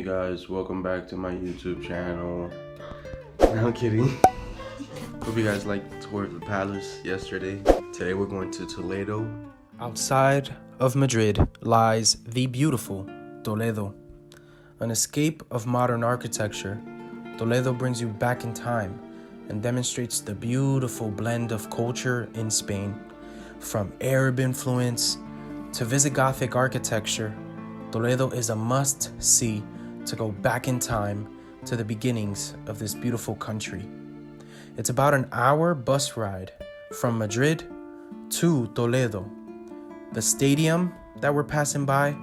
Hey guys, welcome back to my YouTube channel. No, I'm kidding. Hope you guys liked the tour of the palace yesterday. Today we're going to Toledo. Outside of Madrid lies the beautiful Toledo. An escape of modern architecture, Toledo brings you back in time and demonstrates the beautiful blend of culture in Spain. From Arab influence to Visigothic architecture, Toledo is a must-see to go back in time to the beginnings of this beautiful country. It's about an hour bus ride from Madrid to Toledo. The stadium that we're passing by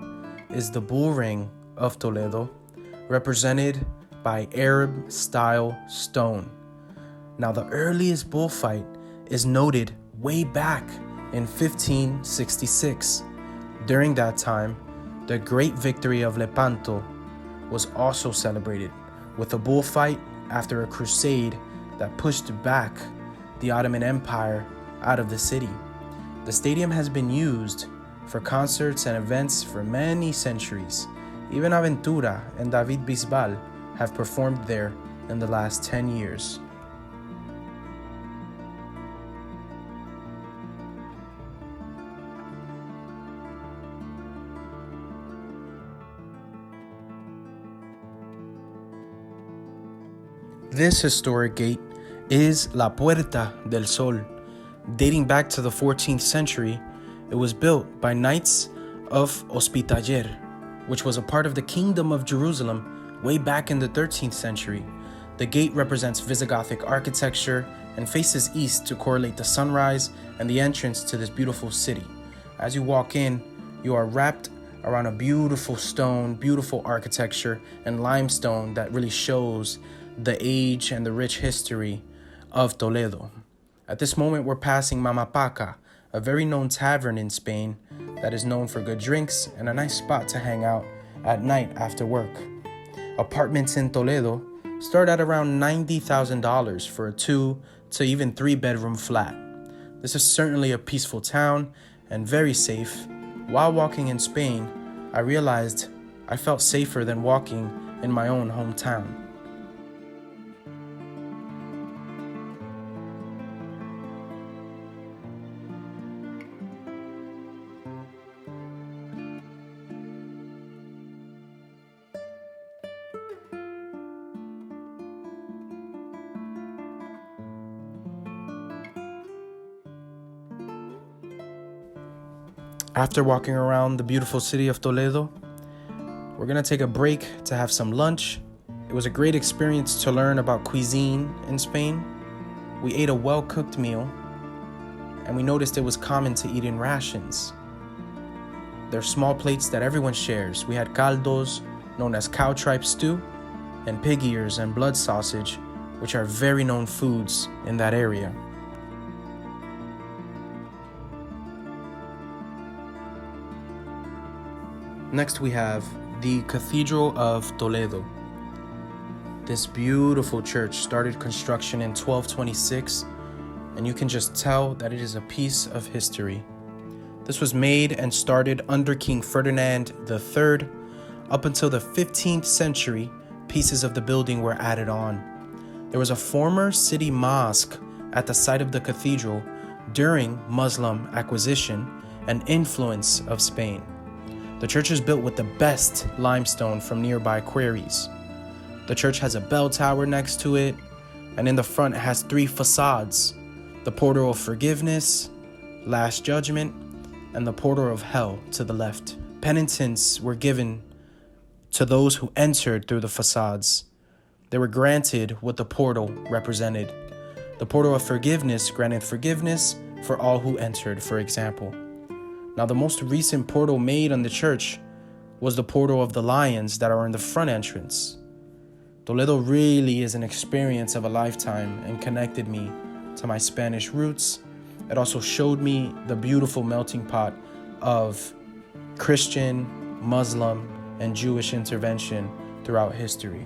is the Bull Ring of Toledo, represented by Arab-style stone. Now, the earliest bullfight is noted way back in 1566. During that time, the great victory of Lepanto was also celebrated with a bullfight after a crusade that pushed back the Ottoman Empire out of the city. The stadium has been used for concerts and events for many centuries. Even Aventura and David Bisbal have performed there in the last 10 years. This historic gate is La Puerta del Sol. Dating back to the 14th century, it was built by Knights of Hospitaller, which was a part of the Kingdom of Jerusalem way back in the 13th century. The gate represents Visigothic architecture and faces east to correlate the sunrise and the entrance to this beautiful city. As you walk in, you are wrapped around a beautiful stone, beautiful architecture, and limestone that really shows the age and the rich history of Toledo. At this moment, we're passing Mama Paca, a very known tavern in Spain that is known for good drinks and a nice spot to hang out at night after work. Apartments in Toledo start at around $90,000 for a 2 to even 3 bedroom flat. This is certainly a peaceful town and very safe. While walking in Spain, I realized I felt safer than walking in my own hometown. After walking around the beautiful city of Toledo, we're gonna take a break to have some lunch. It was a great experience to learn about cuisine in Spain. We ate a well-cooked meal, and we noticed it was common to eat in rations. They're small plates that everyone shares. We had caldos, known as cow tripe stew, and pig ears and blood sausage, which are very known foods in that area. Next, we have the Cathedral of Toledo. This beautiful church started construction in 1226, and you can just tell that it is a piece of history. This was made and started under King Ferdinand III. Up until the 15th century, pieces of the building were added on. There was a former city mosque at the site of the cathedral during Muslim acquisition and influence of Spain. The church is built with the best limestone from nearby quarries. The church has a bell tower next to it, and in the front it has 3 facades: the portal of forgiveness, Last Judgment, and the portal of hell to the left. Penitents were given to those who entered through the facades. They were granted what the portal represented. The portal of forgiveness granted forgiveness for all who entered, for example. Now, the most recent portal made on the church was the portal of the lions that are in the front entrance. Toledo really is an experience of a lifetime and connected me to my Spanish roots. It also showed me the beautiful melting pot of Christian, Muslim, and Jewish intervention throughout history.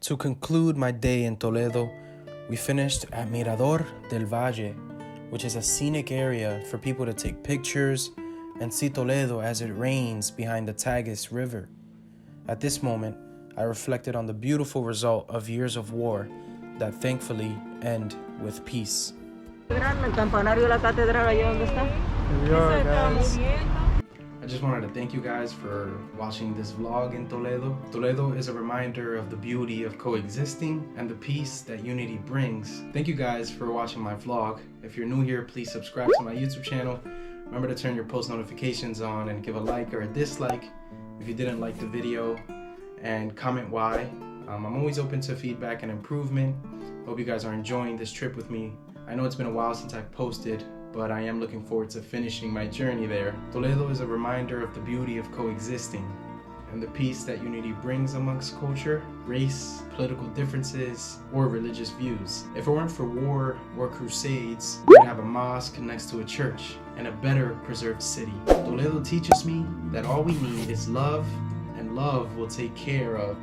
To conclude my day in Toledo, we finished at Mirador del Valle, which is a scenic area for people to take pictures and see Toledo as it rains behind the Tagus River. At this moment, I reflected on the beautiful result of years of war that thankfully end with peace. El campanario de la catedral, allá donde está. I just wanted to thank you guys for watching this vlog in Toledo. Toledo is a reminder of the beauty of coexisting and the peace that unity brings. Thank you guys for watching my vlog. If you're new here, please subscribe to my YouTube channel. Remember to turn your post notifications on and give a like or a dislike if you didn't like the video, and comment why. I'm always open to feedback and improvement. Hope you guys are enjoying this trip with me. I know it's been a while since I've posted, but I am looking forward to finishing my journey there. Toledo is a reminder of the beauty of coexisting and the peace that unity brings amongst culture, race, political differences, or religious views. If it weren't for war or crusades, we'd have a mosque next to a church and a better preserved city. Toledo teaches me that all we need is love, and love will take care of